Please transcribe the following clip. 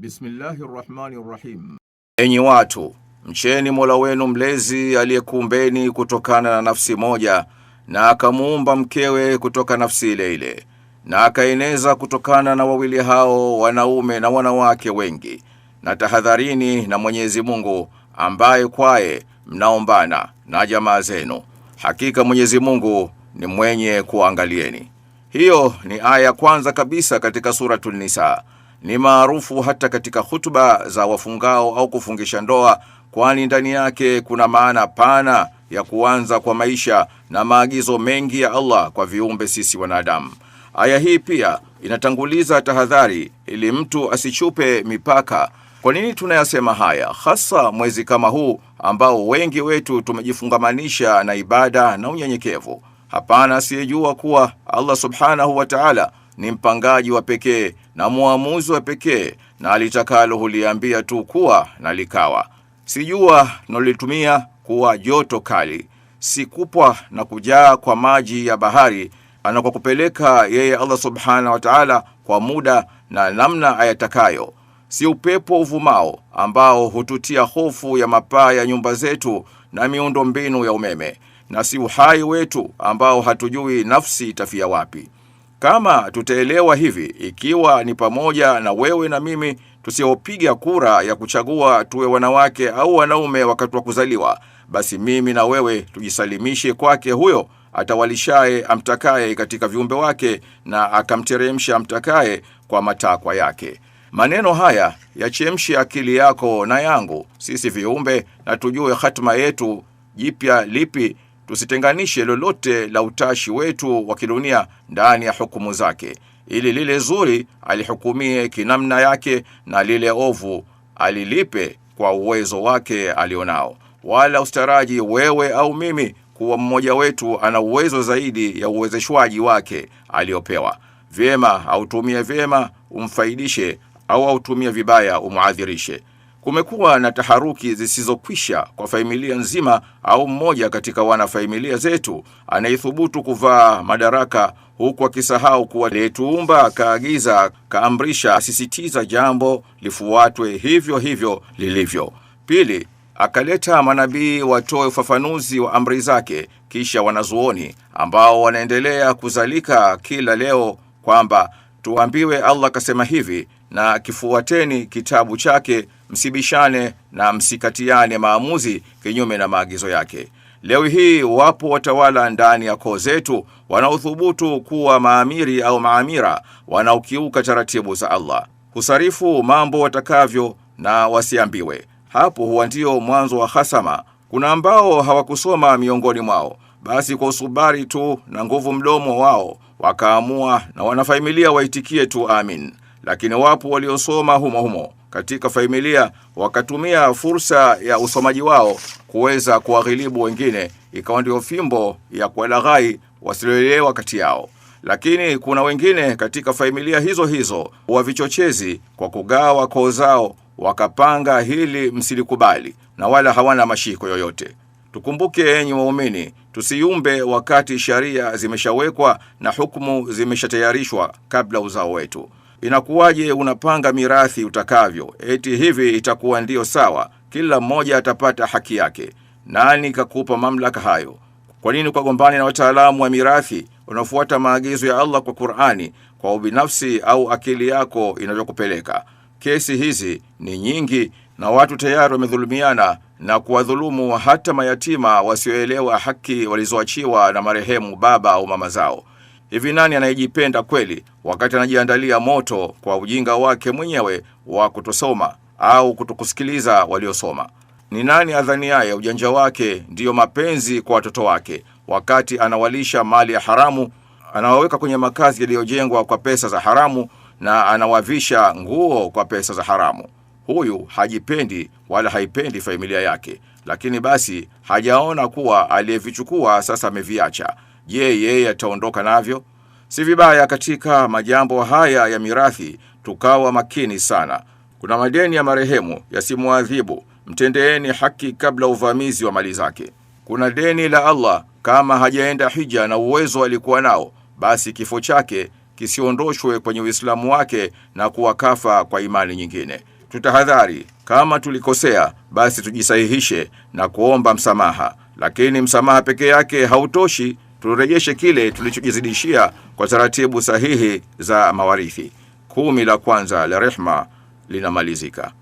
Bismillahirrahmanirrahim. Enyi watu, mcheni Mola wenu mlezi aliyekuumbeni kutokana na nafsi moja, na akamuumba mkewe kutoka nafsi ile ile, na akaeneza kutokana na wawili hao wanaume na wanawake wengi. Na tahadharini na Mwenyezi Mungu ambaye kwaye mnaombana na jamaa zenu. Hakika Mwenyezi Mungu ni mwenye kuangalieni. Hiyo ni aya kwanza kabisa katika suratul Nisa. Ni maarufu hata katika hutuba za wafungao au kufungisha ndoa, kwani ndani yake kuna maana pana ya kuanza kwa maisha na maagizo mengi ya Allah kwa viumbe sisi wanadamu. Aya hii pia inatanguliza tahadhari ili mtu asichupe mipaka. Kwa nini tunayasema haya? Hasa mwezi kama huu ambao wengi wetu tumejifungamanisha na ibada na unyenyekevu. Hapana asiyejua kuwa Allah subhanahu wa ta'ala ni mpangaji wa pekee na muamuzi wa pekee, na alitakalo huliambia tu kuwa na likawa. Sijua nalitumia kuwa joto kali, si kupwa na kujaa kwa maji ya bahari anakokupeleka yeye Allah subhanahu wa ta'ala kwa muda na namna ayatakayo. Si upepo uvumao ambao hututia hofu ya mapaa ya nyumba zetu na miundo mbinu ya umeme, na si uhai wetu ambao hatujui nafsi itafia wapi. Kama tutaelewa hivi, ikiwa ni pamoja na wewe na mimi tusiopiga kura ya kuchagua tuwe wanawake au wanaume wakati wa kuzaliwa, basi mimi na wewe tujisalimishe kwake huyo atawalishaye amtakaye katika viumbe wake na akamteremsha amtakaye kwa matakwa yake. Maneno haya yachemshe akili yako na yangu sisi viumbe, na tujue hatima yetu jipya lipi. Tusitenganishe lolote la utashi wetu wa kidunia ndani ya hukumu zake, ili lile zuri alihukumie kinamna yake na lile ovu alilipe kwa uwezo wake alionao. Wala ustaraji wewe au mimi kuwa mmoja wetu ana uwezo zaidi ya uwezeshwaji wake aliopewa. Vyema autumie vyema umfaidishe, au autumie vibaya umuadhirishe. Kumekuwa na taharuki zisizokwisha kwa familia nzima au mmoja katika wana familia zetu anaithubutu kuvaa madaraka, huku akisahau kuwa aliyetuumba kaagiza, kaamrisha, asisitiza jambo lifuatwe hivyo hivyo lilivyo. Pili, akaleta manabii watoe ufafanuzi wa amri zake, kisha wanazuoni ambao wanaendelea kuzalika kila leo kwamba tuambiwe Allah kasema hivi na kifuateni kitabu chake, msibishane na msikatiane maamuzi kinyume na maagizo yake. Leo hii wapo watawala ndani ya koo zetu wanaothubutu kuwa maamiri au maamira, wanaokiuka taratibu za Allah, kusarifu mambo watakavyo na wasiambiwe. Hapo huwa ndio mwanzo wa hasama. Kuna ambao hawakusoma miongoni mwao, basi kwa usubari tu na nguvu mdomo wao wakaamua na wanafamilia waitikie tu amin. Lakini wapo waliosoma humo katika familia wakatumia fursa ya usomaji wao kuweza kuwaghilibu wengine, ikawa ndio fimbo ya kuwalaghai wasioelewa kati yao. Lakini kuna wengine katika familia hizo wa vichochezi, kwa kugawa koo zao wakapanga hili msilikubali, na wala hawana mashiko yoyote. Tukumbuke enyi waumini, tusiumbe wakati sharia zimeshawekwa na hukumu zimeshatayarishwa kabla uzao wetu. Inakuwaje unapanga mirathi utakavyo, eti hivi itakuwa ndio sawa, kila mmoja atapata haki yake? Nani kakupa mamlaka hayo? Kwa nini ukagombane na wataalamu wa mirathi unafuata maagizo ya Allah kwa Qur'ani kwa ubinafsi au akili yako inavyokupeleka? Kesi hizi ni nyingi na watu tayari wamedhulumiana na kuwadhulumu hata mayatima wasioelewa haki walizoachiwa na marehemu baba au mama zao. Hivi nani anayejipenda kweli wakati anajiandalia moto kwa ujinga wake mwenyewe wa kutosoma au kutokusikiliza waliosoma? Ni nani adhaniaye ujanja wake ndiyo mapenzi kwa watoto wake, wakati anawalisha mali ya haramu, anawaweka kwenye makazi yaliyojengwa kwa pesa za haramu, na anawavisha nguo kwa pesa za haramu? Huyu hajipendi wala haipendi familia yake, lakini basi hajaona kuwa aliyevichukua sasa ameviacha. Je, yeye ataondoka navyo? Si vibaya katika majambo haya ya mirathi tukawa makini sana. Kuna madeni ya marehemu yasimuadhibu, mtendeeni haki kabla uvamizi wa mali zake. Kuna deni la Allah, kama hajaenda hija na uwezo alikuwa nao, basi kifo chake kisiondoshwe kwenye Uislamu wake na kuwa kafa kwa imani nyingine. Tutahadhari, kama tulikosea basi tujisahihishe na kuomba msamaha, lakini msamaha peke yake hautoshi. Turejeshe kile tulichojizidishia kwa taratibu sahihi za mawarithi. 10 la kwanza la rehma linamalizika.